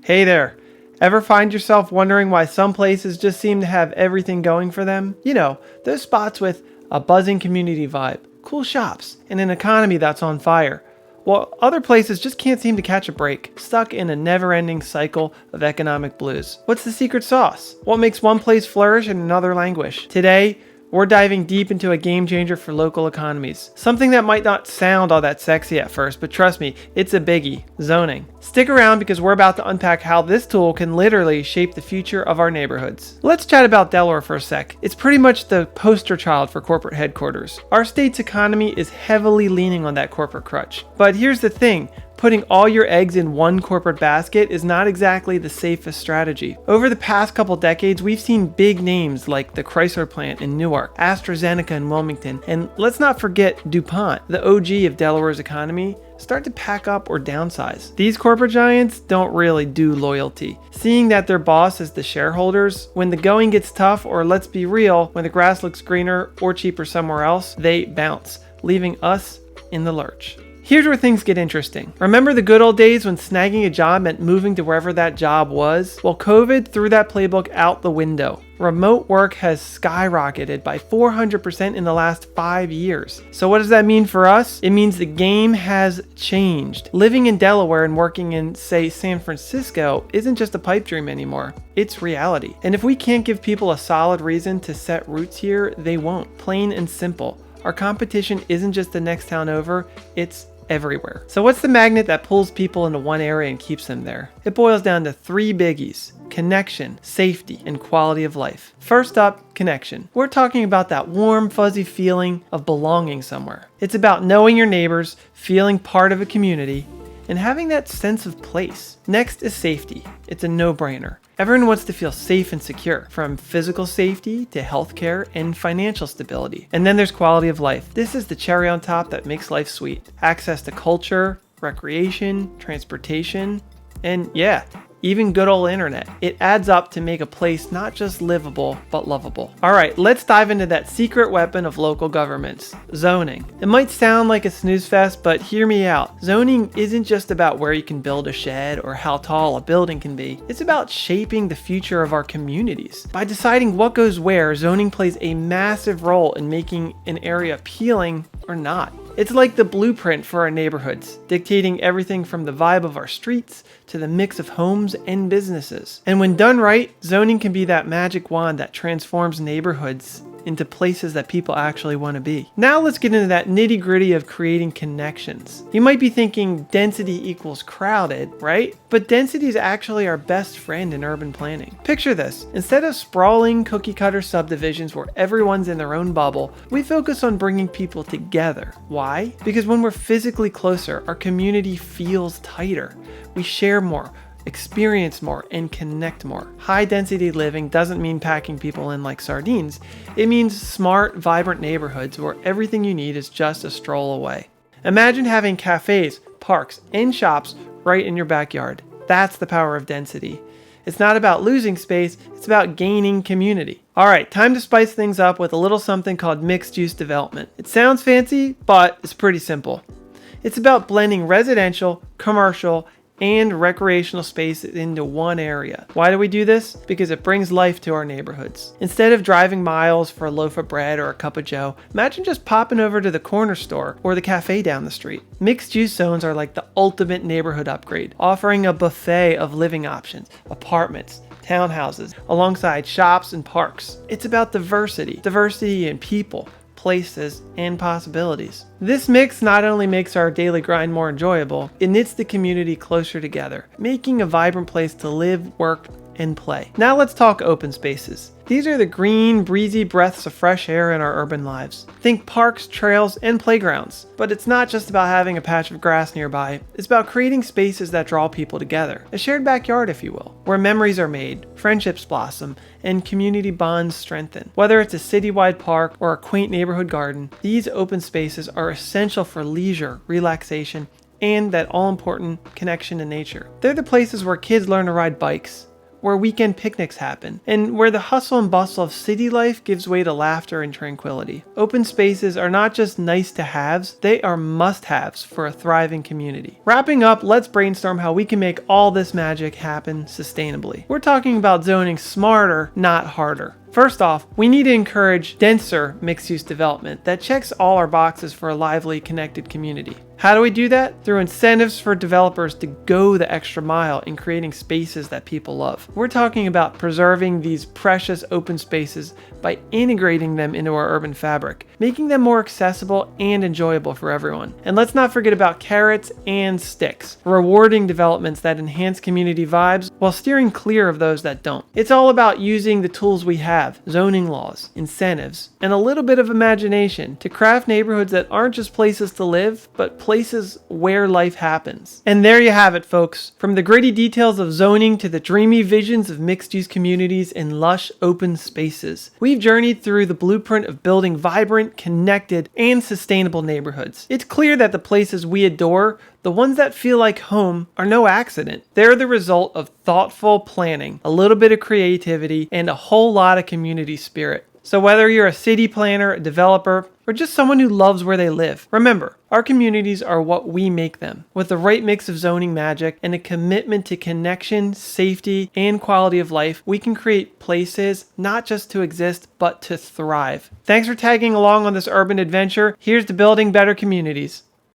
Hey there. Ever find yourself wondering why some places just seem to have everything going for them? You know, those spots with a buzzing community vibe, cool shops, and an economy that's on fire. While other places just can't seem to catch a break, stuck in a never-ending cycle of economic blues. What's the secret sauce? What makes one place flourish and another languish? Today, we're diving deep into a game changer for local economies. Something that might not sound all that sexy at first, but trust me, it's a biggie: zoning. Stick around because we're about to unpack how this tool can literally shape the future of our neighborhoods. Let's chat about Delaware for a sec. It's pretty much the poster child for corporate headquarters. Our state's economy is heavily leaning on that corporate crutch. But here's the thing. Putting all your eggs in one corporate basket is not exactly the safest strategy. Over the past couple decades, we've seen big names like the Chrysler plant in Newark, AstraZeneca in Wilmington, and let's not forget DuPont, the OG of Delaware's economy, start to pack up or downsize. These corporate giants don't really do loyalty. Seeing that their boss is the shareholders, when the going gets tough, or let's be real, when the grass looks greener or cheaper somewhere else, they bounce, leaving us in the lurch. Here's where things get interesting. Remember the good old days when snagging a job meant moving to wherever that job was? Well, COVID threw that playbook out the window. Remote work has skyrocketed by 400% in the last 5 years. So what does that mean for us? It means the game has changed. Living in Delaware and working in, say, San Francisco isn't just a pipe dream anymore. It's reality. And if we can't give people a solid reason to set roots here, they won't. Plain and simple. Our competition isn't just the next town over, it's everywhere. So what's the magnet that pulls people into one area and keeps them there? It boils down to 3 biggies: connection, safety, and quality of life. First up, connection. We're talking about that warm, fuzzy feeling of belonging somewhere. It's about knowing your neighbors, feeling part of a community, and having that sense of place. Next is safety. It's a no-brainer. Everyone wants to feel safe and secure, from physical safety to healthcare and financial stability. And then there's quality of life. This is the cherry on top that makes life sweet. Access to culture, recreation, transportation, and yeah, even good old internet. It adds up to make a place not just livable, but lovable. All right, let's dive into that secret weapon of local governments: zoning. It might sound like a snooze fest, but hear me out. Zoning isn't just about where you can build a shed or how tall a building can be. It's about shaping the future of our communities. By deciding what goes where, zoning plays a massive role in making an area appealing or not. It's like the blueprint for our neighborhoods, dictating everything from the vibe of our streets to the mix of homes and businesses. And when done right, zoning can be that magic wand that transforms neighborhoods into places that people actually want to be. Now let's get into that nitty-gritty of creating connections. You might be thinking density equals crowded, right? But density is actually our best friend in urban planning. Picture this. Instead of sprawling cookie-cutter subdivisions where everyone's in their own bubble, we focus on bringing people together. Why? Because when we're physically closer, our community feels tighter. We share more, experience more, and connect more. High density living doesn't mean packing people in like sardines. It means smart, vibrant neighborhoods where everything you need is just a stroll away. Imagine having cafes, parks, and shops right in your backyard. That's the power of density. It's not about losing space, it's about gaining community. All right, time to spice things up with a little something called mixed-use development. It sounds fancy, but it's pretty simple. It's about blending residential, commercial, and recreational spaces into one area. Why do we do this? Because it brings life to our neighborhoods. Instead of driving miles for a loaf of bread or a cup of joe, imagine just popping over to the corner store or the cafe down the street. Mixed-use zones are like the ultimate neighborhood upgrade, offering a buffet of living options, apartments, townhouses, alongside shops and parks. It's about diversity in people, places, and possibilities. This mix not only makes our daily grind more enjoyable, it knits the community closer together, making a vibrant place to live, work, and play. Now let's talk open spaces. These are the green, breezy breaths of fresh air in our urban lives. Think parks, trails, and playgrounds. But it's not just about having a patch of grass nearby. It's about creating spaces that draw people together. A shared backyard, if you will, where memories are made, friendships blossom, and community bonds strengthen. Whether it's a citywide park or a quaint neighborhood garden, these open spaces are essential for leisure, relaxation, and that all-important connection to nature. They're the places where kids learn to ride bikes, where weekend picnics happen, and where the hustle and bustle of city life gives way to laughter and tranquility. Open spaces are not just nice to haves, they are must-haves for a thriving community. Wrapping up, let's brainstorm how we can make all this magic happen sustainably. We're talking about zoning smarter, not harder. First off, we need to encourage denser mixed-use development that checks all our boxes for a lively, connected community. How do we do that? Through incentives for developers to go the extra mile in creating spaces that people love. We're talking about preserving these precious open spaces by integrating them into our urban fabric, making them more accessible and enjoyable for everyone. And let's not forget about carrots and sticks, rewarding developments that enhance community vibes while steering clear of those that don't. It's all about using the tools we have, zoning laws, incentives, and a little bit of imagination to craft neighborhoods that aren't just places to live, but places where life happens. And there you have it, folks. From the gritty details of zoning to the dreamy visions of mixed-use communities and lush open spaces, we've journeyed through the blueprint of building vibrant, connected, and sustainable neighborhoods. It's clear that the places we adore, the ones that feel like home, are no accident. They're the result of thoughtful planning, a little bit of creativity, and a whole lot of community spirit. So whether you're a city planner, a developer, or just someone who loves where they live, remember, our communities are what we make them. With the right mix of zoning magic and a commitment to connection, safety, and quality of life, we can create places not just to exist, but to thrive. Thanks for tagging along on this urban adventure. Here's to building better communities.